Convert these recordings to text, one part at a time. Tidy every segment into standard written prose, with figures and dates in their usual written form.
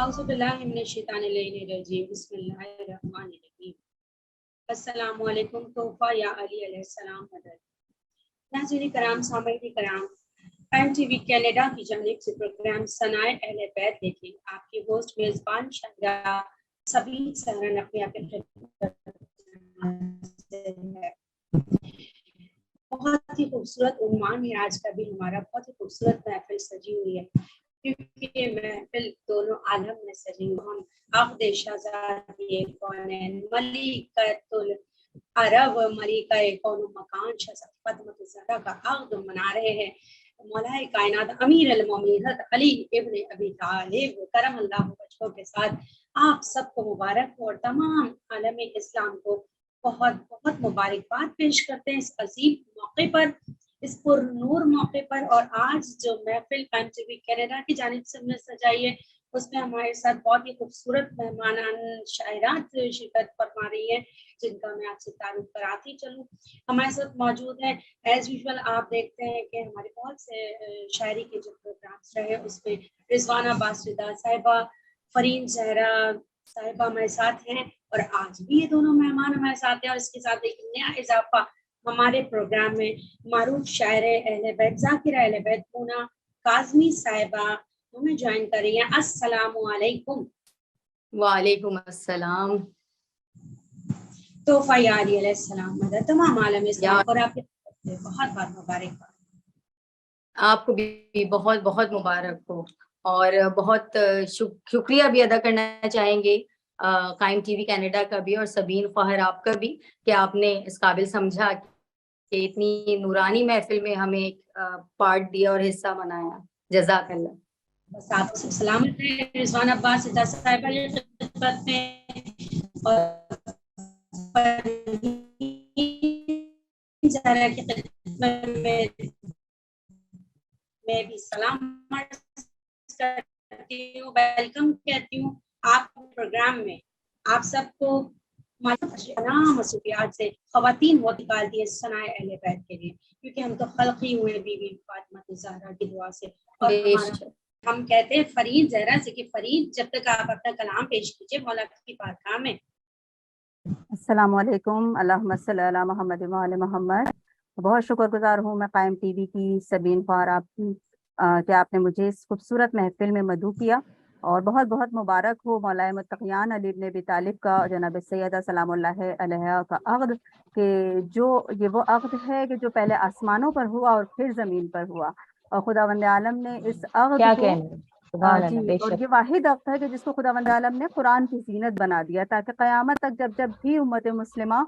اعوذ باللہ من الشیطان الرجیم بسم اللہ الرحمن الرحیم السلام علیکم توفہ یا علی علیہ السلام مدد. ناظرین کرام، سامعین کرام، پرائم ٹی وی کینیڈا کی جانب سے پروگرام ثنائے اہل بیت دیکھیں. آپ کی ہوسٹ میزبان شاہدہ سبین سہرا نقویہ کے بہت ہی خوبصورت عنوان ہے آج کا بھی ہمارا. بہت ہی خوبصورت محفل سجی ہوئی ہے کیونکہ یہ محفل دونوں عالم میں سجی ہوئی. ہم عقد شہزادی کونین ملکۃ العرب ملکہ کون و مکان شہزادی فاطمہ الزہرا کا عقد منا رہے ہیں. مولا کائنات امیر المومنین حضرت علی ابن ابی طالب کرم اللہ وجہہ کے ساتھ آپ سب کو مبارک ہو اور تمام عالم اسلام کو بہت بہت مبارکباد پیش کرتے ہیں اس عظیم موقع پر، اس پر نور موقع پر. اور آج جو محفل پرائم ٹی وی کینیڈا کی جانب سے ہم نے سجائی ہے اس میں ہمارے ساتھ بہت ہی خوبصورت مہمانان شاعرات شرکت فرما رہی ہیں جن کا میں آپ سے تعارف کراتی چلوں. ہمارے ساتھ موجود ہیں ایز یوزول. آپ دیکھتے ہیں کہ ہمارے بہت سے شاعری کے جو پروگرامس رہے اس میں رضوانہ عباس رضا صاحبہ، فرین زہرا صاحبہ ہمارے ساتھ ہیں اور آج بھی یہ دونوں مہمان ہمارے ساتھ ہیں. اور اس کے ساتھ ایک نیا اضافہ ہمارے پروگرام میں معروف شاعر اہل بیت ذاکرہ اہل بیت پونا کاظمی صاحبہ ہمیں جوائن کر رہی ہیں. السلام علیکم. وعلیکم السلام. توفہ یا علی علیہ السلام مدد. تمام عالم اسلام اور آپ کے بہت بہت مبارک. آپ کو بھی بہت بہت مبارک ہو اور بہت شکریہ بھی ادا کرنا چاہیں گے قائم ٹی وی کینیڈا کا بھی اور سبین فہر آپ کا بھی کہ آپ نے اس قابل سمجھا کہ اتنی نورانی محفل میں ہمیں ایک پارٹ دیا اور حصہ بنایا. جزاک اللہ. بس آپ سب سلامت ہیں. رضوانہ عباس رضا صاحبہ کی خدمت میں اور زہرا کی خدمت میں بھی سلام کرتی ہوں، ویلکم کہتی ہوں آپ پروگرام میں. آپ سب کو مصروفیات سے خواتین وہ نکالتی ہے ثنائے اہل بیت کے لیے کیونکہ ہم تو خلق ہی ہوئے بی بی فاطمہ الزہرا کی دعا سے. اور ہم کہتے ہیں فرید زہرا سے کہ فرید جب تک آپ اپنا کلام پیش کیجیے مولا کی بارگاہ میں. السلام علیکم. اللہم صلی علی محمد وعلی محمد. بہت شکر گزار ہوں میں قائم ٹی وی کی سبین فہر آپ کی کہ آپ نے مجھے اس خوبصورت محفل میں مدعو کیا اور بہت بہت مبارک ہو مولا متقیان علی ابن ابی طالب کا جناب سیدہ سلام اللہ علیہ کا عقد کہ جو یہ وہ عقد ہے کہ جو پہلے آسمانوں پر ہوا اور پھر زمین پر ہوا. اور خداوند عالم نے اس عقد کو جی اور یہ واحد عقد ہے کہ جس کو خداوند عالم نے قرآن کی زینت بنا دیا تاکہ قیامت تک جب جب بھی امت مسلمہ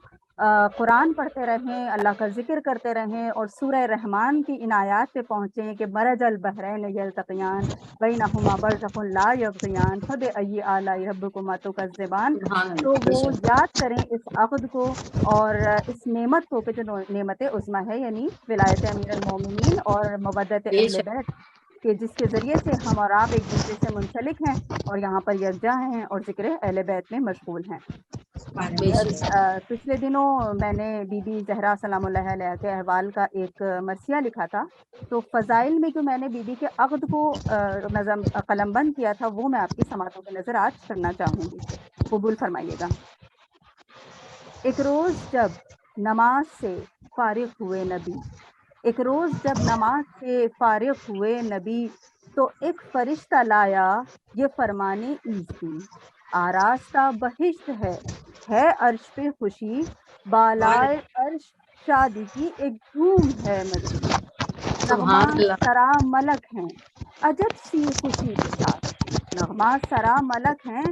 قرآن پڑھتے رہیں، اللہ کا ذکر کرتے رہیں اور سورہ رحمان کی ان آیات پہ پہنچیں کہ مرج البحرین یلتقیان بینہما برزخ لا یبغیان فبأی آلاء ربکما تکذبان، تو وہ یاد کریں اس عقد کو اور اس نعمت کو کہ جو نعمت عظمیٰ ہے یعنی ولایت امیر المومنین اور مودت اہل بیت کہ جس کے ذریعے سے ہم اور آپ ایک دوسرے سے منسلک ہیں اور یہاں پر یکجا ہیں اور ذکر اہل بیت میں مشغول ہیں. پچھلے دنوں میں نے بی بی زہرا سلام اللہ علیہ کے احوال کا ایک مرثیہ لکھا تھا، تو فضائل میں جو میں نے بی بی کے عقد کو نظم قلم بند کیا تھا وہ میں آپ کی سماعتوں کے نظر آج کرنا چاہوں گی. قبول فرمائیے گا. ایک روز جب نماز سے فارغ ہوئے نبی، ایک روز جب نماز سے فارغ ہوئے نبی، تو ایک فرشتہ لایا یہ فرمانے ایزدی، آراستہ بہشت ہے عرش پہ خوشی، بالائے عرش شادی کی ایک دھوم ہے مزید، نغمہ سرا ملک ہیں عجب سی خوشی کے ساتھ، نغمہ سرا ملک ہیں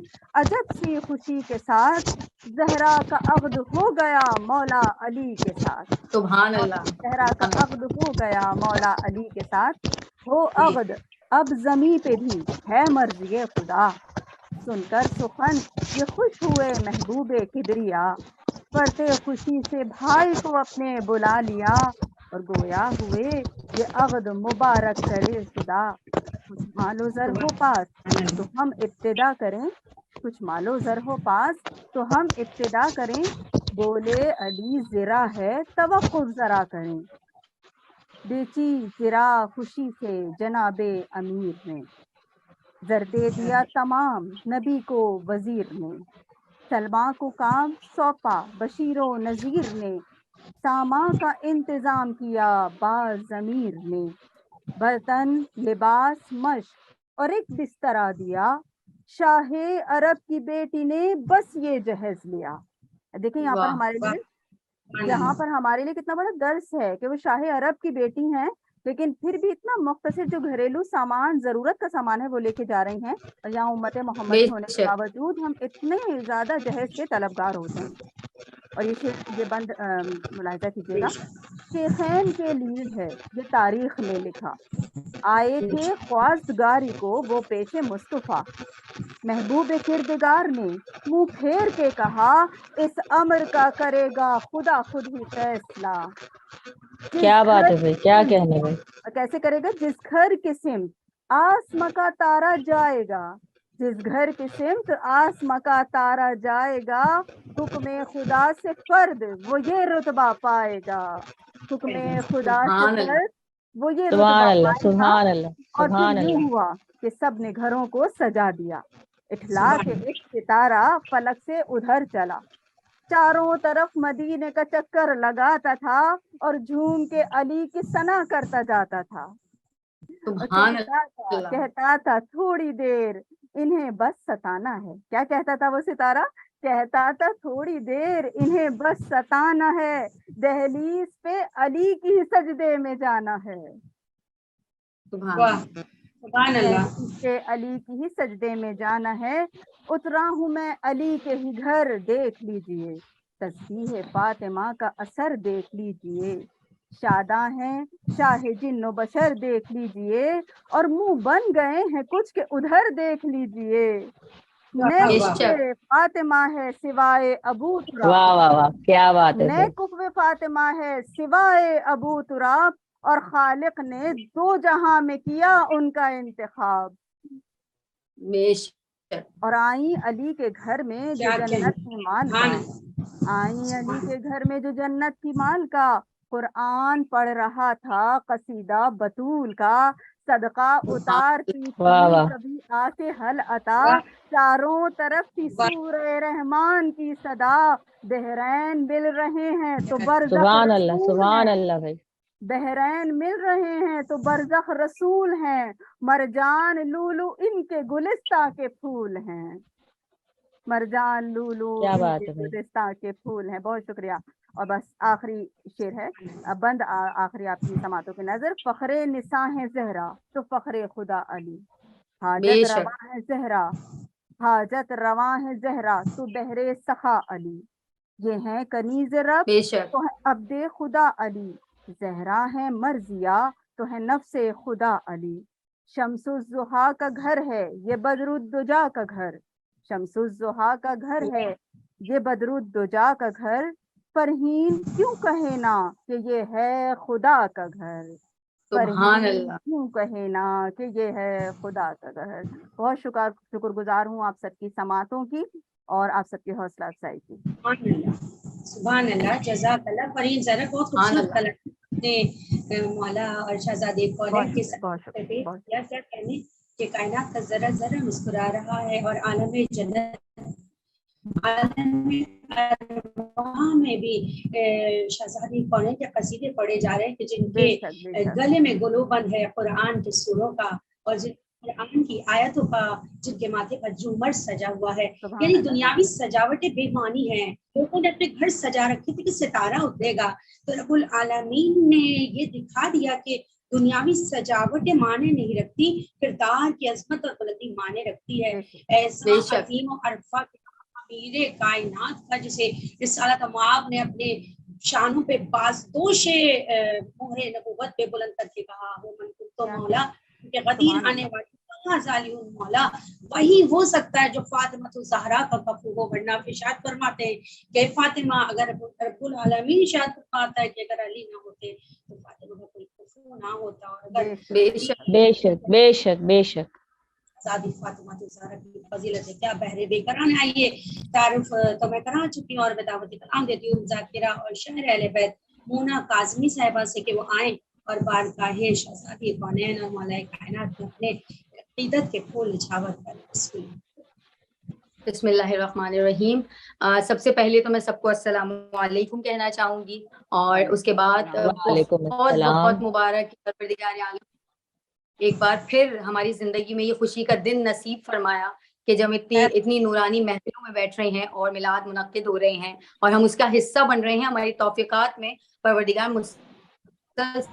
عجب سی خوشی کے ساتھ، زہرا کا عقد ہو گیا مولا علی کے ساتھ. سبحان اللہ. زہرا کا عقد ہو گیا مولا علی کے ساتھ، ہو عقد اب زمیں پہ بھی ہے مرضی خدا، سن کر سخن یہ خوش ہوئے محبوب کبریا، پڑھتے خوشی سے بھائی کو اپنے بلا لیا، اور گویا ہوئے یہ عقد مبارک کرے خدا. کچھ مال و زر ہو پاس تو ہم ابتدا کریں، کچھ مال و زر ہو پاس تو ہم ابتدا کریں، بولے علی زرا ہے توقف ذرا کریں، بیچی زرا خوشی سے جناب امیر نے، زر دے دیا تمام نبی کو وزیر نے، سلما کو کام سونپا بشیر و نذیر نے، ساما کا انتظام کیا با ضمیر نے، برتن لباس مشق اور ایک بسترا دیا، شاہ عرب کی بیٹی نے بس یہ جہیز لیا۔ دیکھیں یہاں پر ہمارے لیے، یہاں پر ہمارے لیے کتنا بڑا درس ہے کہ وہ شاہ عرب کی بیٹی ہیں، لیکن پھر بھی اتنا مختصر جو گھریلو سامان، ضرورت کا سامان ہے وہ لے کے جا رہی ہیں، اور یہاں امت محمدی ہونے کے باوجود ہم اتنے زیادہ جہیز کے طلبگار ہوتے ہیں۔ اور یہ بند ملاحظہ کیجیے گا، شیخین کے لیے ہے یہ تاریخ نے لکھا، آئے تھے خواستگاری کو وہ پیش مصطفیٰ، محبوب کردگار نے منہ پھیر کے کہا اس امر کا کرے گا خدا خود ہی فیصلہ۔ کیا بات ہے بھائی، کیا کہنے بھائی۔ کیسے کرے گا؟ جس گھر کی سمت آسماں کا تارا جائے گا، جس گھر کی سمت آسماں کا تارا جائے گا، حکم خدا سے فرد وہ یہ رتبہ پائے گا، حکم خدا سے فرد وہ یہ رتبہ سبحان اللہ، پائے گا۔ سبحان اللہ، اور پھر سبحان یوں اللہ۔ ہوا کہ سب نے گھروں کو سجا دیا، اٹھلا کے ایک ستارہ فلک سے ادھر چلا، چاروں طرف مدینے کا چکر لگاتا تھا اور جھوم کے علی کی ثنا کرتا جاتا تھا، کہتا تھا تھوڑی دیر انہیں بس ستانا ہے۔ کیا کہتا تھا وہ ستارہ؟ کہتا تھا تھوڑی دیر انہیں بس ستانا ہے، دہلیز پہ علی کی سجدے میں جانا ہے، سبحان اللہ، کہ علی کی ہی سجدے میں جانا ہے، اترا ہوں میں علی کے ہی گھر دیکھ لیجئے، تسبیح فاطمہ کا اثر دیکھ لیجئے، شاداں ہیں شاہ جن و بشر دیکھ لیجئے، اور منہ بن گئے ہیں کچھ کہ ادھر دیکھ لیجئے، نئے فاطمہ ہے سوائے ابو تراب، واہ واہ واہ، کیا بات ہے نئے بھائی۔ کفو فاطمہ ہے سوائے ابو تراب، اور خالق نے دو جہاں میں کیا ان کا انتخاب، اور آئیں علی کے گھر میں جو جنت کی مالکہ، آئیں علی کے گھر میں جو جنت کی مالکہ، قرآن پڑھ رہا تھا قصیدہ بطول کا، صدقہ اتارتی واہ تھی واہ، کبھی آ کے حل عطا، چاروں طرف تھی سورہ رحمان کی صدا، بحرین مل رہے ہیں تو برزخ سبحان اللہ، رسول سبحان ہیں، اللہ بھائی۔ بحرین مل رہے ہیں تو برزخ رسول ہیں، مرجان لولو ان کے گلستہ کے پھول ہیں، مرجان لولو کیا ان بات کے ہے بھائی۔ گلستہ کے پھول ہیں۔ بہت شکریہ۔ اور بس آخری شعر ہے، بند آخری آپ کی سماعتوں کی نظر، فخر نساء ہے زہرا تو فخر خدا علی، حاجت رواں ہے زہرا، حاجت رواں ہے زہرا تو بہر سخا علی، یہ ہیں کنیز رب تو ہے عبد خدا علی، زہرا ہے مرضیہ تو ہے نفس خدا علی، شمس الضحیٰ کا گھر ہے یہ بدر الدجا کا گھر، شمس الضحیٰ کا گھر ہے یہ بدر الدجا کا گھر، فرحین کیوں کہے نا کہ یہ ہے خدا کا گھر، فرحین کیوں کہے نا کہ یہ ہے خدا کا گھر۔ بہت شکر گزار ہوں آپ سب کی سماعتوں کی اور آپ سب کی حوصلہ افزائی کی۔ سبحان اللہ، جزاک اللہ فرین، ذرا بہت خوبصورت کلام نے مولا اور شہزادی کونین کے ساتھ کیا کہنے کہ کائنات کا ذرا ذرا مسکرا رہا ہے، اور عالم جنت، عالم ارواح میں بھی شہزادی کونین کے قصیدے پڑھے جا رہے ہیں کہ جن کے گلے میں گلو بند ہے قرآن کے سوروں کا، اور جن قرآن کی آیتوں کا جن کے ماتھے پر جھومر سجا ہوا ہے، یعنی دنیاوی سجاوٹیں بے معنی ہیں، لوگوں نے اپنے گھر سجا رکھے تھے کہ ستارہ اترے گا، تو رب العالمین نے یہ دکھا دیا کہ دنیاوی سجاوٹیں معنی نہیں رکھتی، کردار کی عظمت اور بلندی معنی رکھتی ہے۔ ایسا عظیم و عرفہ امیر کائنات کا جسے رسالت مآب نے اپنے شانوں پہ بازدوش مہر نبوت پہ بلند کر کے کہا، وہ من تو مولا کہ غدیر آنے والی مولا وہی ہو سکتا ہے جو فاطمہ الزہرا کا کفو ہو، ورنہ ارشاد فرماتے ہیں کہ فاطمہ، اگر رب العالمین ارشاد فرماتا ہے کہ اگر علی نہ ہوتے تو فاطمہ کا کوئی کفو نہ ہوتا، اور اگر بے شک بے شک بے شک بے شک شہزادی فاطمہ الزہرا کی فضیلت ہے، کیا بہرے بے کران آئیے تعارف تو میں کرا چکی ہوں، اور بداوت کلام دیتی ہوں ذاکرہ اور شہر اہل بیت مونا کاظمی صاحبہ سے کہ وہ آئیں اور بارگاہ شہزادی کونین اور مولا کائنات میں اپنے عقیدت کے پھول نچھاور کریں. بسم اللہ. بسم اللہ الرحمن الرحیم. سب سے پہلے تو میں سب کو السلام علیکم کہنا چاہوں گی اور اس کے بعد وعلیکم بہت السلام. بہت مبارک پروردگار عالم ایک بار پھر ہماری زندگی میں یہ خوشی کا دن نصیب فرمایا کہ جب اتنی نورانی محفلوں میں بیٹھ رہے ہیں اور میلاد منعقد ہو رہے ہیں اور ہم اس کا حصہ بن رہے ہیں. ہماری توفیقات میں پروردگار مسلسل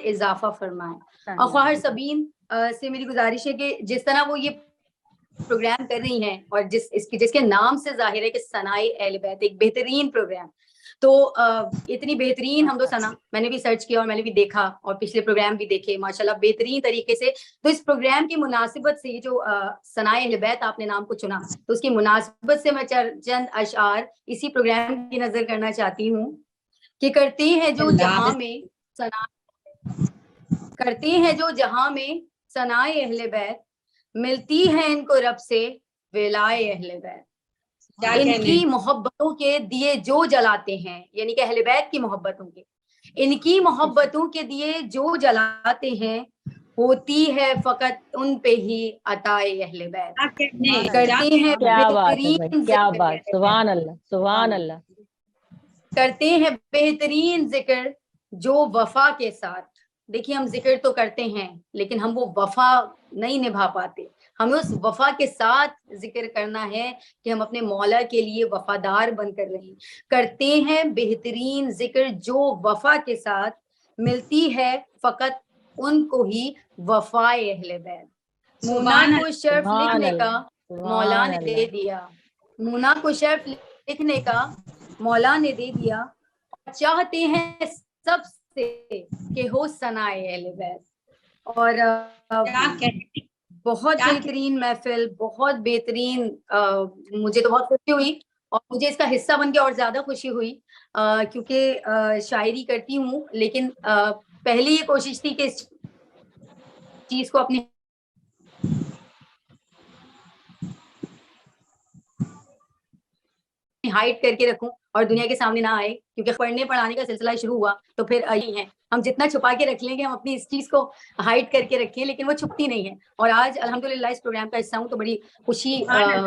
اضافہ فرمائے. اور خواہر سبین سے میری گزارش ہے کہ جس طرح وہ یہ پروگرام کر رہی ہیں اور جس کے نام سے ظاہر ہے کہ ثنائے اہل بیت ایک بہترین پروگرام, تو اتنی بہترین حمد و ثنا میں نے بھی سرچ کیا اور میں نے بھی دیکھا اور پچھلے پروگرام بھی دیکھے ماشاءاللہ بہترین طریقے سے. تو اس پروگرام کی مناسبت سے جو ثنائے اہل بیت آپ نے نام کو چنا, تو اس کی مناسبت سے میں چند اشعار اسی پروگرام کی نظر کرنا چاہتی ہوں کہ کرتے ہیں جو جہاں میں ثنائے اہل بیت, ملتی ہے ان کو رب سے ولائے اہل بیت. ان کی محبتوں کے دیے جو جلاتے ہیں, یعنی کہ اہل بیت کی محبتوں کے, ان کی محبتوں کے دیے جو جلاتے ہیں, ہوتی ہے فقط ان پہ ہی عطائے اہل بیت. کرتے ہیں کیا بات ہے بھائی, بہترین کیا ذکر, بات, سبحان اللہ سبحان اللہ. کرتے ہیں بہترین ذکر جو وفا کے ساتھ. دیکھیے ہم ذکر تو کرتے ہیں لیکن ہم وہ وفا نہیں نبھا پاتے. ہمیں اس وفا کے ساتھ ذکر کرنا ہے کہ ہم اپنے مولا کے لیے وفادار بن کر رہیں. کرتے ہیں بہترین ذکر جو وفا کے ساتھ, ملتی ہے فقط ان کو ہی وفائے اہل بیت. مونا کو شرف لکھنے کا مولا نے دے دیا, مونا کو شرف لکھنے کا مولا نے دے دیا. چاہتے ہیں سب سے کہ ہو ثنائے اہل بیت. اور بہت بہترین محفل, بہت بہترین. مجھے تو بہت خوشی ہوئی اور مجھے اس کا حصہ بن کے اور زیادہ خوشی ہوئی کیونکہ شاعری کرتی ہوں, لیکن پہلی یہ کوشش تھی کہ اس چیز کو اپنی ہائڈ کر کے رکھوں اور دنیا کے سامنے نہ آئے, کیونکہ پڑھنے پڑھانے کا سلسلہ شروع ہوا تو پھر یہی ہے, ہم جتنا چھپا کے رکھ لیں گے, ہم اپنی اس چیز کو ہائڈ کر کے رکھیں لیکن وہ چھپتی نہیں ہے. اور آج الحمدللہ اس پروگرام کا حصہ ہوں تو بڑی خوشی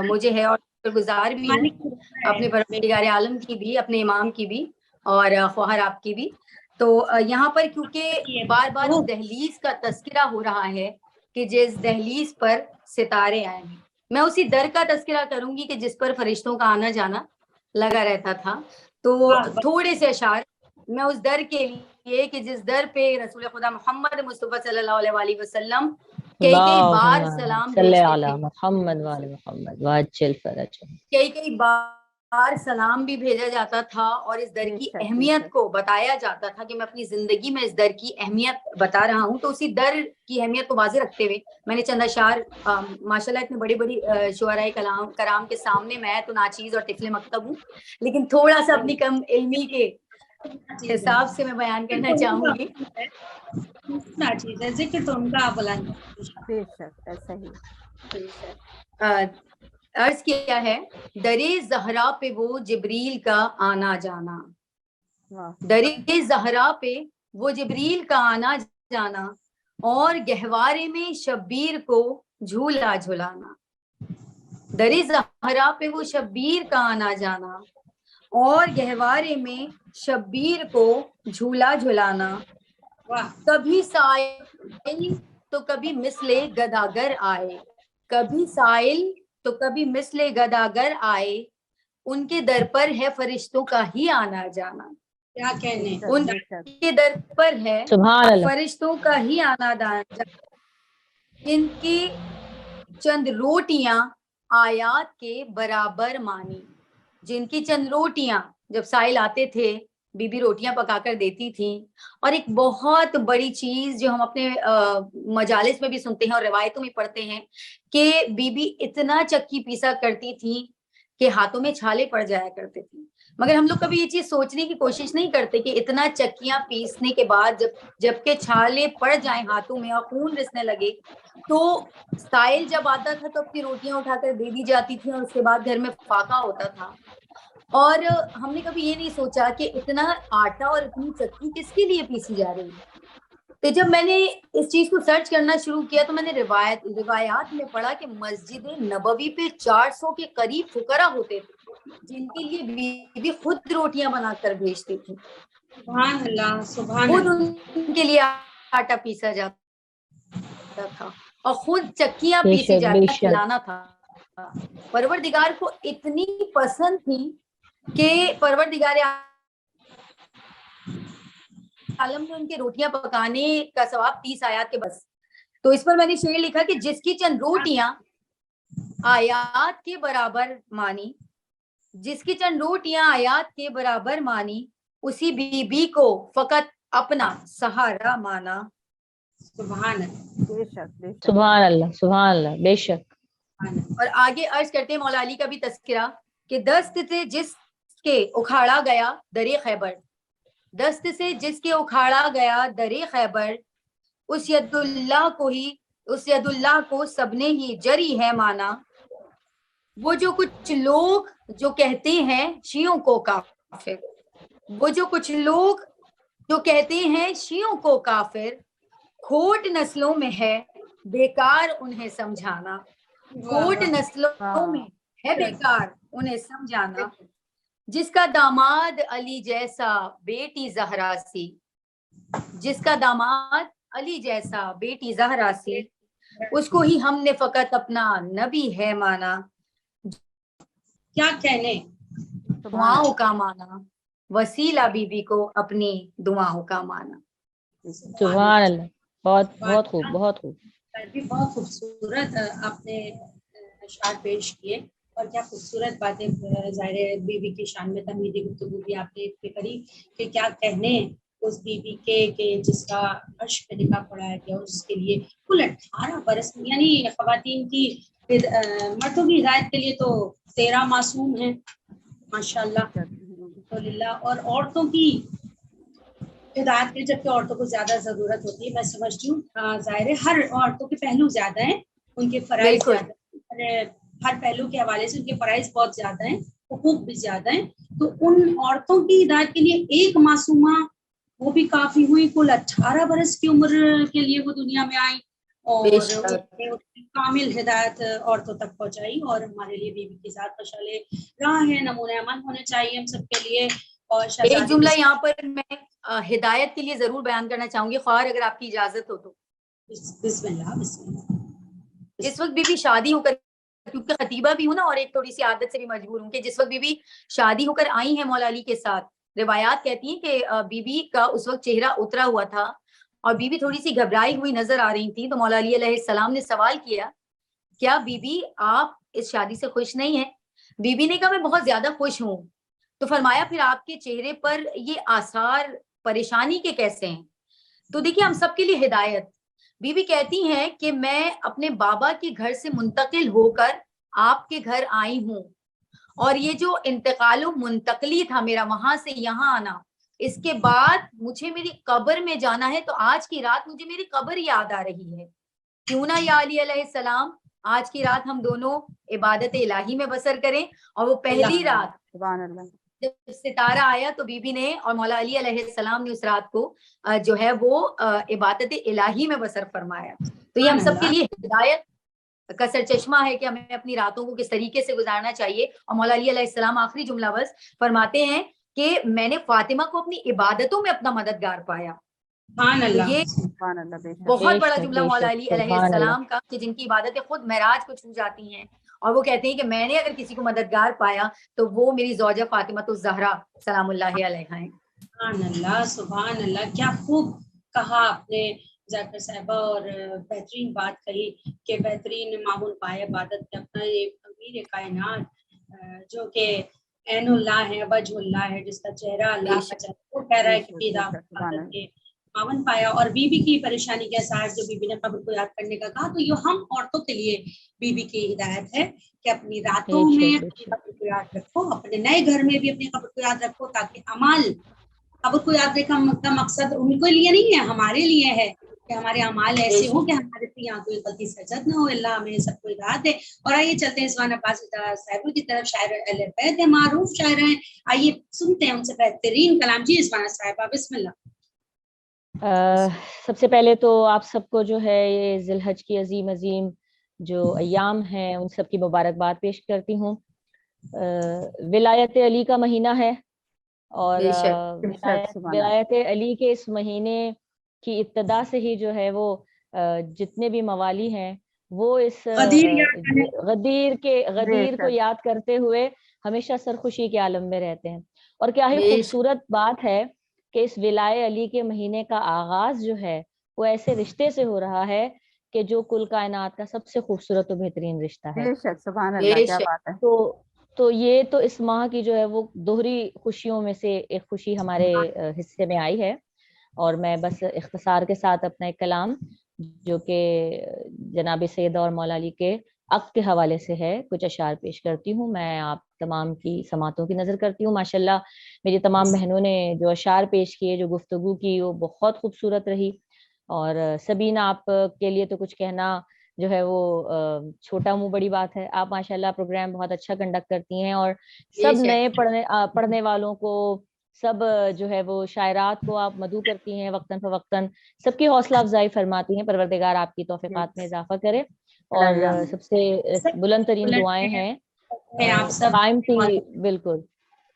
مجھے ہے اور گزار بھی ہوں اپنے پروردگار عالم کی بھی, اپنے امام کی بھی اور خواہر آپ کی بھی. تو یہاں پر کیونکہ بار بار اس دہلیز کا تذکرہ ہو رہا ہے کہ جس دہلیز پر ستارے آئے ہیں, میں اسی در کا تذکرہ کروں گی کہ جس پر فرشتوں کا آنا جانا لگا رہتا تھا. تو تھوڑے سے اشعار میں اس در کے لیے کہ جس در پہ رسول خدا محمد مصطفیٰ صلی اللہ علیہ وآلہ وسلم کئی بار سلام صلی بھیجتے علی تھے, محمد وعلی محمد وعجل فرجہ. کئی بار سلام بھی بھیجا جاتا تھا اور اس در کی اہمیت کو بتایا جاتا تھا کہ میں اپنی زندگی میں اس در کی اہمیت بتا رہا ہوں. تو اسی در کی اہمیت کو واضح رکھتے ہوئے میں نے چند اشعار ماشاءاللہ اتنے بڑی بڑی شعراء کرام کے سامنے میں تو ناچیز اور طفل مکتب ہوں, لیکن تھوڑا سا اپنی کم علمی کے حساب سے میں بیان کرنا چاہوں گی. ناچیز ہے, ذکر تو ان کا بلند بے شک ایسا ہی. عرض کیا ہے, درے زہرا پہ وہ جبریل کا آنا جانا, درے زہرا پہ وہ جبریل کا آنا جانا, اور گہوارے میں شبیر کو جھولا جھلانا. درے زہرا پہ وہ شبیر کا آنا جانا اور گہوارے میں شبیر کو جھولا جھلانا. کبھی سائل تو کبھی مثل گداگر آئے, کبھی سائل تو کبھی مثل گداگر آئے, ان کے در پر ہے فرشتوں کا ہی آنا جانا. کیا کہنے, ان کے در پر ہے سبحان اللہ. فرشتوں کا ہی آنا جانا. ان کی چند روٹیاں آیات کے برابر مانی, جن کی چند روٹیاں جب سائل آتے تھے بی بی روٹیاں پکا کر دیتی تھیں. اور ایک بہت بڑی چیز جو ہم اپنے مجالس میں بھی سنتے ہیں اور روایتوں میں پڑھتے ہیں کہ بی بی اتنا چکی پیسا کرتی تھی کہ ہاتھوں میں چھالے پڑ جایا کرتے تھے. مگر ہم لوگ کبھی یہ چیز سوچنے کی کوشش نہیں کرتے کہ اتنا چکیاں پیسنے کے بعد جب کہ چھالے پڑ جائیں ہاتھوں میں اور خون رسنے لگے, تو سائل جب آتا تھا تو اپنی روٹیاں اٹھا کر دے دی جاتی تھی اور اس کے بعد گھر میں فاقہ ہوتا تھا. اور ہم نے کبھی یہ نہیں سوچا کہ اتنا آٹا اور اتنی چکی کس کے لیے پیسی جا رہی ہے. تو جب میں نے اس چیز کو سرچ کرنا شروع کیا تو میں نے روایات میں پڑھا کہ مسجد نبوی پہ 400 کے قریب فقراء ہوتے تھے جن کے لیے بیوی خود روٹیاں بنا کر بھیجتی تھی. سبحان اللہ سبحان خود اللہ. ان کے لیے آٹا پیسا جاتا تھا اور خود چکیاں بے پیسی شک، بے جاتی شک. کھلانا تھا. پروردگار کو اتنی پسند تھی کہ پروردگار عالم نے ان کے روٹیاں پکانے کا ثواب 30 آیات کے بس. تو اس پر میں نے شعر لکھا کہ جس کی چند روٹیاں آیات کے برابر مانی، جس کی چند روٹیاں آیات کے برابر مانی، اسی بی بی کو فقط اپنا سہارا مانا. سبحان اللہ بے شک بے شک. سبحان اللہ، سبحان اللہ، بے شک. اور آگے عرض کرتے ہیں مولا علی کا بھی تذکرہ کہ دست سے جس کے اکھاڑا گیا درے خیبر، دست سے جس کے اکھاڑا گیا درے خیبر، اس ید اللہ کو سب نے ہی جری ہے مانا. وہ جو کچھ لوگ جو کہتے ہیں شیعوں کو کافر، وہ جو کچھ لوگ جو کہتے ہیں شیعوں کو کافر، کھوٹ نسلوں میں ہے بیکار انہیں سمجھانا. کھوٹ نسلوں میں ہے بیکار انہیں سمجھانا. جس کا داماد علی جیسا بیٹی زہرا سی، جس کا داماد علی جیسا بیٹی زہرا سی، اس کو ہی ہم نے فقط اپنا نبی ہے مانا. کیا کہنے. دعاؤں کا مانا، وسیلہ بی بی کو اپنی دعاؤں کا مانا. سبحان اللہ. بہت بہت خوب، بہت خوب. بھی بہت خوبصورت آپ نے اشعار پیش کیے اور کیا خوبصورت باتیں ظاہر بی بی کی شان میں تمہیدی گفتگو بھی آپ نے کری کہ کیا کہنے اس بی بی کے کہ جس کا عرش پہ نکاح پڑھایا گیا اس کے لیے کل 18 برس، یعنی خواتین کی مردوں کی ہدایت کے لیے تو 13 معصوم ہیں ماشاء اللہ الحمدللہ، اور عورتوں کی ہدایت کے جبکہ عورتوں کو زیادہ ضرورت ہوتی ہے. میں سمجھتی ہوں ظاہر ہے ہر عورتوں کے پہلو زیادہ ہیں، ان کے فرائض زیادہ ہیں، ہر پہلو کے حوالے سے ان کے فرائض بہت زیادہ ہیں، حقوق بھی زیادہ ہیں. تو ان عورتوں کی ہدایت کے لیے ایک معصومہ وہ بھی کافی ہوئی، کل 18 برس کی عمر کے لیے وہ دنیا میں آئی اور کامل ہدایت عورتوں تک پہنچائی. اور ہمارے لیے بی بی کی ذات مشعل راہ ہے، نمونہ عمل ہونے چاہیے ہم سب کے لیے. اور ایک جملہ یہاں پر میں ہدایت کے لیے ضرور بیان کرنا چاہوں گی خواہر اگر آپ کی اجازت ہو تو. بسم اللہ بسم اللہ. جس وقت بھی شادی ہو کر، کیونکہ خطیبہ بھی ہوں نا اور ایک تھوڑی سی عادت سے بھی مجبور ہوں کہ جس وقت بھی شادی ہو کر آئی ہیں مولا علی کے ساتھ، روایات کہتی ہیں کہ بی بی کا اس وقت چہرہ اترا ہوا تھا اور بی بی تھوڑی سی گھبرائی ہوئی نظر آ رہی تھی. تو مولا علی علیہ السلام نے سوال کیا کیا بی بی آپ اس شادی سے خوش نہیں ہیں؟ بی بی نے کہا میں بہت زیادہ خوش ہوں. تو فرمایا پھر آپ کے چہرے پر یہ آثار پریشانی کے کیسے ہیں؟ تو دیکھیے ہم سب کے لیے ہدایت. بی بی کہتی ہیں کہ میں اپنے بابا کے گھر سے منتقل ہو کر آپ کے گھر آئی ہوں، اور یہ جو انتقال و منتقلی تھا میرا وہاں سے یہاں آنا، اس کے بعد مجھے میری قبر میں جانا ہے. تو آج کی رات مجھے میری قبر یاد آ رہی ہے. کیوں نہ یا علی علیہ السلام آج کی رات ہم دونوں عبادت الہی میں بسر کریں. اور وہ پہلی رات سبحان اللہ جب ستارہ آیا تو بی بی نے اور مولا علی علیہ السلام نے اس رات کو جو ہے وہ عبادت الہی میں بسر فرمایا. تو یہ ہم سب کے لیے ہدایت کا سرچشمہ ہے کہ ہمیں اپنی راتوں کو کس طریقے سے گزارنا چاہیے. اور مولا علی علیہ السلام آخری جملہ بس فرماتے ہیں کہ میں نے فاطمہ کو اپنی عبادتوں میں اپنا مددگار پایا. تو یہ سبحان اللہ بے شک. بہت بڑا بے شک، جملہ بے مولا شک، علی علیہ سبحان اللہ. السلام کا کہ جن کی عبادتیں خود معراج کو چھو جاتی ہیں اور وہ کہتے ہیں کہ میں نے اگر کسی کو مددگار پایا تو وہ میری زوجہ فاطمہ الزہرا سلام اللہ علیہا ہیں. سبحان اللہ سبحان اللہ. کیا خوب کہا آپ نے ذاکر صاحبہ اور بہترین بات کہی کہ بہترین معمول پائے عبادت کے اپنا ایک امیر کائنات جو کہ عین اللہ ہے، وجہ اللہ ہے، جس کا چہرہ اللہ کا چہرہ، وہ کہہ رہا ہے کہ عبادت کے معاون پایا. اور بی بی کی پریشانی کے اثار جو بی بی نے قبر کو یاد کرنے کا کہا، تو یہ ہم عورتوں کے لیے بی بی کی ہدایت ہے کہ اپنی راتوں میں اپنی قبر کو یاد رکھو، اپنے نئے گھر میں بھی اپنی قبر کو یاد رکھو، تاکہ اعمال قبر کو یاد رکھنے کا مقصد ان کے لیے نہیں ہے، ہمارے لیے ہے کہ ہمارے اعمال ایسے ہوں کہ ہمارے سے یہاں کوئی غلطی سجد نہ ہو. اللہ ہمیں سب کو ہدایت دے. اور آئیے چلتے ہیں سبحان عباس صاحب کی طرف. شاعر اہل بیت ہیں، معروف شاعر ہیں، آئیے سنتے ہیں ان سے بہترین کلام. جی سبحان صاحبہ بسم اللہ. سب سے پہلے تو آپ سب کو جو ہے یہ ذی الحج کی عظیم عظیم جو ایام ہیں ان سب کی مبارکباد پیش کرتی ہوں. ولایت علی کا مہینہ ہے اور بے شک بے شک سبحان اللہ. ولایت علی کے اس مہینے کی ابتدا سے ہی جو ہے وہ جتنے بھی موالی ہیں وہ اس بے غدیر کو شک یاد کرتے ہوئے ہمیشہ سرخوشی کے عالم میں رہتے ہیں. اور کیا ہی بے شک خوبصورت بات ہے کہ اس ولایت علی کے مہینے کا آغاز جو ہے وہ ایسے رشتے سے ہو رہا ہے کہ جو کل کائنات کا سب سے خوبصورت و بہترین رشتہ ہے. بے شک سبحان بے اللہ. کیا شک بات ہے. تو یہ تو اس ماہ کی جو ہے وہ دوہری خوشیوں میں سے ایک خوشی ہمارے حصے میں آئی ہے. اور میں بس اختصار کے ساتھ اپنا ایک کلام جو کہ جناب سید اور مولا علی کے عقد کے حوالے سے ہے کچھ اشعار پیش کرتی ہوں. میں آپ تمام کی سماعتوں کی نظر کرتی ہوں. ماشاءاللہ میری تمام بہنوں نے جو اشعار پیش کیے جو گفتگو کی وہ بہت خوبصورت رہی. اور سبین آپ کے لیے تو کچھ کہنا جو ہے وہ چھوٹا منہ بڑی بات ہے. آپ ماشاءاللہ پروگرام بہت اچھا کنڈکٹ کرتی ہیں اور بے سب شک نئے پڑھنے والوں کو سب جو ہے وہ شاعرات کو آپ مدعو کرتی ہیں وقتاً فوقتاً. سب کی حوصلہ افزائی فرماتی ہیں. پروردگار آپ کی توفیقات میں اضافہ کرے. اور سب سے بلند ترین دعائیں ہیں آپ سب قائم ٹی وی بالکل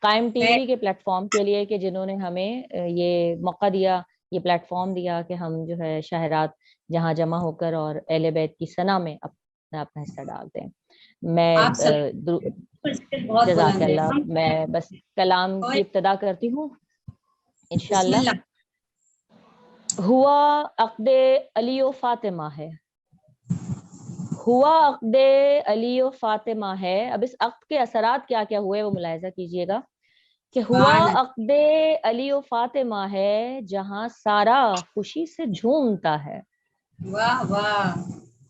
قائم ٹی وی کے پلیٹ فارم کے لیے کہ جنہوں نے ہمیں یہ موقع دیا یہ پلیٹ فارم دیا کہ ہم جو ہے شاعرات جہاں جمع ہو کر اور اہل بیت کی ثنا میں اپنا حصہ ڈالتے ہیں. میں آپ سب بہت جزاک بلند ہے. اللہ. میں بس کلام کی ابتدا کرتی ہوں بسم انشاءاللہ. اللہ. ہوا عقد علی و فاطمہ ہے. ہوا عقد علی و فاطمہ ہے. اب اس عقد کے اثرات کیا کیا ہوئے وہ ملاحظہ کیجئے گا کہ ہوا عقد علی و فاطمہ ہے جہاں سارا خوشی سے جھومتا ہے. واہ واہ.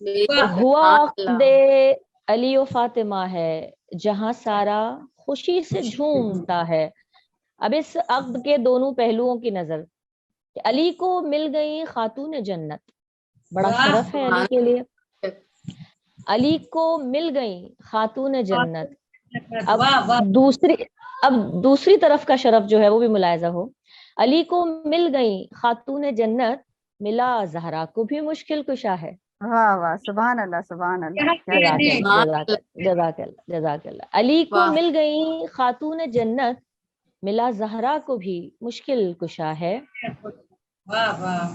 بے شک ہوا سبحان عقد اللہ. علی و فاطمہ ہے جہاں سارا خوشی سے جھومتا ہے. اب اس عقد کے دونوں پہلوؤں کی نظر کہ علی کو مل گئی خاتون جنت. بڑا شرف ہے علی سبحان کے لیے. اللہ. علی کو مل گئی خاتون جنت. اب واہ واہ. دوسری طرف کا شرف جو ہے وہ بھی ملاحظہ ہو. علی کو مل گئی خاتون جنت ملا زہرا کو بھی مشکل کشا ہے. واہ واہ سبحان اللہ سبحان اللہ. کیا جزاک کہتے ہیں. اللہ جزاک اللہ جزاک اللہ جزاک اللہ. علی کو واہ مل گئی خاتون جنت ملا زہرا کو بھی مشکل کشا ہے. واہ واہ.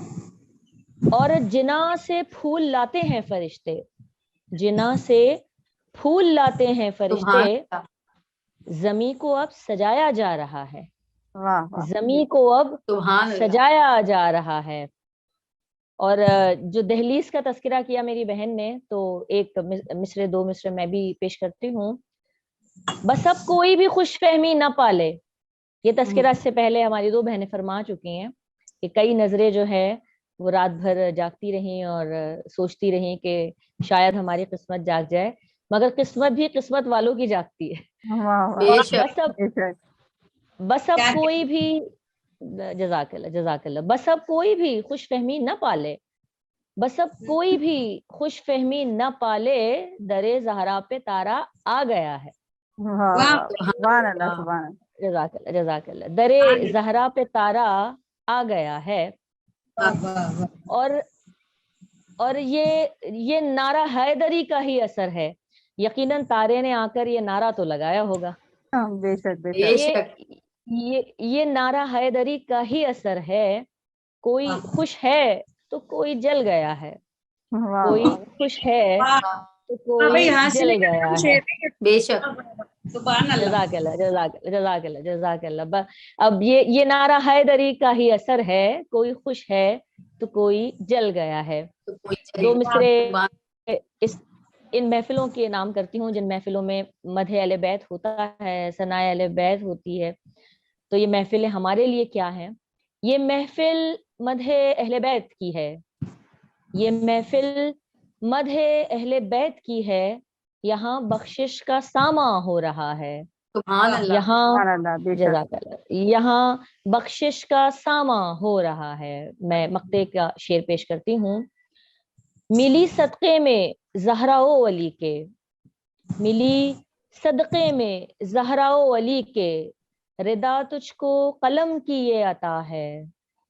اور جنا سے پھول لاتے ہیں فرشتے. جنا سے پھول لاتے ہیں فرشتے. سبحان اللہ. زمیں کو اب سجایا جا رہا ہے. واہ واہ. زمیں کو اب سبحان اللہ. سجایا جا رہا ہے. اور جو دہلیز کا تذکرہ کیا میری بہن نے تو ایک مصرے دو مصرے میں بھی پیش کرتی ہوں. بس اب کوئی بھی خوش فہمی نہ پالے. یہ تذکرہ اس سے پہلے ہماری دو بہنیں فرما چکی ہیں کہ کئی نظریں جو ہے وہ رات بھر جاگتی رہیں اور سوچتی رہیں کہ شاید ہماری قسمت جاگ جائے مگر قسمت بھی قسمت والوں کی جاگتی ہے. واہ بے واہ. شک بے شک. بس اب کوئی بھی جزاک اللہ جزاک اللہ. بس اب کوئی بھی خوش فہمی نہ پالے. بس اب کوئی بھی خوش فہمی نہ پالے. درے زہرا پہ تارا آ گیا ہے. واہ واہ سبحان اللہ سبحان اللہ. جزاک اللہ جزاک اللہ. درے زہرا پہ تارا آ گیا ہے. اور یہ نعرہ حیدری کا ہی اثر ہے. یقیناً تارے نے آ کر یہ نعرہ تو لگایا ہوگا. بے شک بے بے شک. شک یہ نعرہ حیدری کا ہی اثر ہے. کوئی خوش ہے تو کوئی جل گیا ہے. واہ کوئی واہ. خوش ہے تو کوئی جل گیا ہے. بے شک. سبحان اللہ. جزاک اللہ جزاک اللہ جزاک اللہ جزاک اللہ. اب یہ نعرہ حیدری کا ہی اثر ہے. کوئی خوش ہے تو کوئی جل گیا ہے. تو کوئی دو چلے. مصرے سبحان ان محفلوں کے نام کرتی ہوں جن محفلوں میں مدح اہل بیت ہوتا ہے ثناء اہل بیت ہوتی ہے. تو یہ محفلیں ہمارے لیے کیا ہیں. یہ محفل مدح اہل بیت کی ہے. یہ محفل مدح اہل بیت کی ہے. یہاں بخشش کا ساماں ہو رہا ہے. سبحان اللہ. یہاں سبحان اللہ. بے شک. جزاک اللہ. یہاں بخشش کا ساماں ہو رہا ہے. میں مقطع کا شعر پیش کرتی ہوں. ملی صدقے میں زہرا و علی کے. ملی صدقے میں زہرا و علی کے. ردا تجھ کو قلم کی یہ عطا ہے.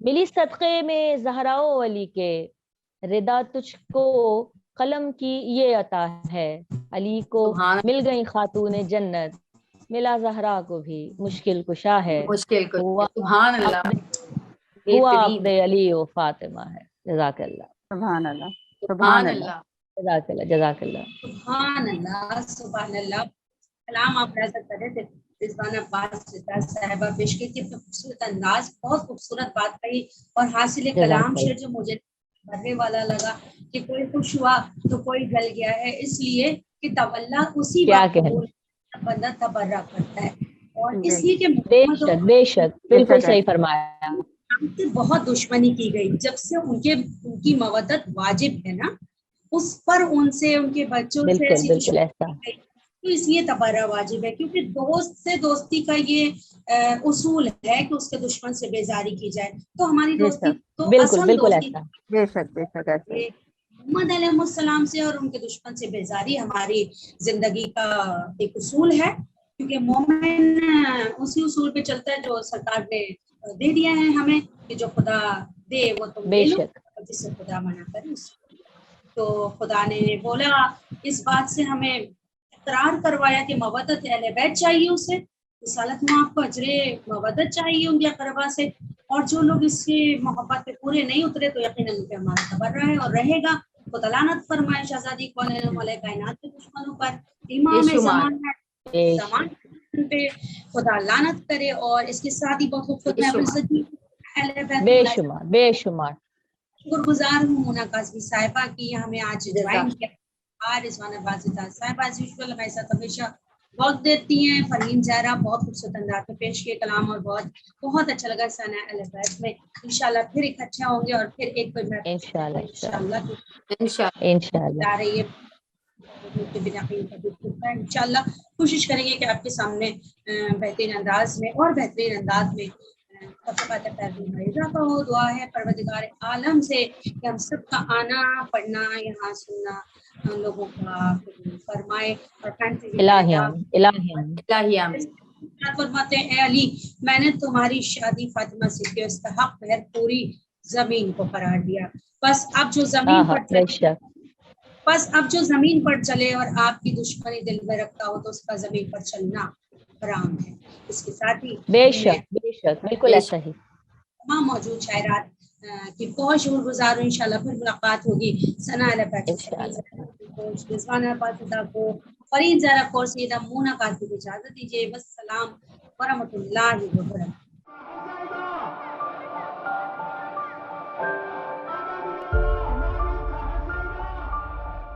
ملی صدقے میں زہراء و علی کے، رضا تجھ کو قلم کی یہ عطا ہے، علی کو سبحان مل گئی خاتون جنت، ملا زہرا کو بھی مشکل کشا ہے، مشکل کو ہوا سبحان اللہ ہوا بہترین عقد علی و فاطمہ ہے۔ جزاک اللہ، سبحان اللہ، سبحان سبحان اللہ، اللہ جزاک اللہ، جزاک اللہ۔ سبحان اللہ سبحان اللہ۔ کلام آپ ایسا کر رہے تھے رضوان عباس رضا صاحبہ پیش کی تھی، خوبصورت انداز، بہت خوبصورت بات کہی، اور حاصل کلام شعر جو مجھے بھرنے والا لگا کہ کوئی خوش ہوا تو کوئی جل گیا ہے، اس لیے کہ تولا اسی کیا وقت کہنا، قبول بندہ تبرہ کرتا ہے، اور جی، اس لیے کہ بے محمد شک بے شک، بالکل شک ہے، صحیح فرمایا، سے بہت دشمنی کی گئی، جب سے ان کی مودت واجب ہے نا، اس پر ان سے ان کے بچوں سے بالکل ایسی بالکل دشمنی ایسا، کی گئی، تو اس لیے تبرہ واجب ہے، کیونکہ دوست سے دوستی کا یہ اصول ہے کہ اس کے دشمن سے بیزاری کی جائے، تو ہماری بے دوستی شک تو بالکل اصل بالکل دوستی ایسا، بے شک بے شک ایسے، ہے محمد علیہ السلام سے، اور ان کے دشمن سے بیزاری ہماری زندگی کا ایک اصول ہے، کیونکہ مومن اسی اصول پہ چلتا ہے جو سرکار نے دے دیا ہے ہمیں، کہ جو خدا دے وہ تم بے لے لو، شک، اور جس سے خدا منع کرے اس کو۔ تو خدا نے بولا اس بات سے ہمیں اقرار کروایا کہ مودت اہل بیت چاہیے اسے، اس حالت میں آپ کو اجر مودت چاہیے ان کے اقربا سے، اور جو لوگ اس کی محبت پہ پورے نہیں اترے تو یقیناً ان پہ ہمارا تبرہ ہے اور رہے گا۔ خدا لعنت فرمائے شہزادی کون کائنات کے دشمنوں پر، امام بے شمار زمان ہے بے زمان شک پہ خدا لعنت کرے، اور اس کے ساتھ ہی بہت خوبصورت بے محفل شمار سجی اہل بیت بے اللہ، شمار بے شمار، شکر گزار ہوں مونا قاسمی صاحبہ کی ہمیں آج جوائن جزاک کیا، رضوان عباس صاحبہ ایز یوزول ہمارے ساتھ ہمیشہ وقت دیتی ہیں، فرحین زہرا بہت خوبصورت انداز میں پیش کیے کلام، اور بہت اچھا لگا ثنا اہل بیت میں، انشاءاللہ پھر اکٹھے ہوں گے اور پھر ایک کوئی انشاءاللہ انشاءاللہ انشاءاللہ انشاءاللہ، جا رہی ہے انشاءاللہ کوشش کریں گے کہ آپ کے سامنے بہترین انداز میں اور بہترین انداز میں تفقات پیغام میں اضافہ ہو۔ دعا ہے پروردگار عالم سے کہ ہم سب کا آنا پڑھنا یہاں سننا ہم لوگوں کا قبول فرمائے، اور الہی آمین، الہی آمین، الہی آمین فرماتے ہیں اے علی میں نے تمہاری شادی فاطمہ سے کی استحق ہے پوری زمین کو قرار دیا، بس اب جو زمین ہاں پر بے شک، بس اب جو زمین پر چلے اور آپ کی دشمنی دل میں رکھتا ہو تو اس کا زمین پر چلنا حرام ہے۔ اس کے ساتھ ہی بے ہم نے شک بے شک، بالکل بے ایسا ہی، تمام موجود شاعرات کی بہت شکر گزار ہوں، انشاءاللہ پھر ملاقات ہوگی۔ ثنا علیہ انشاءاللہ، رضوان پاکزدہ کو، فرین زہرا کو، سیدہ مونا قاسمی کو اجازت دیجیے، بس سلام ورحمۃ اللہ وبرکاتہ۔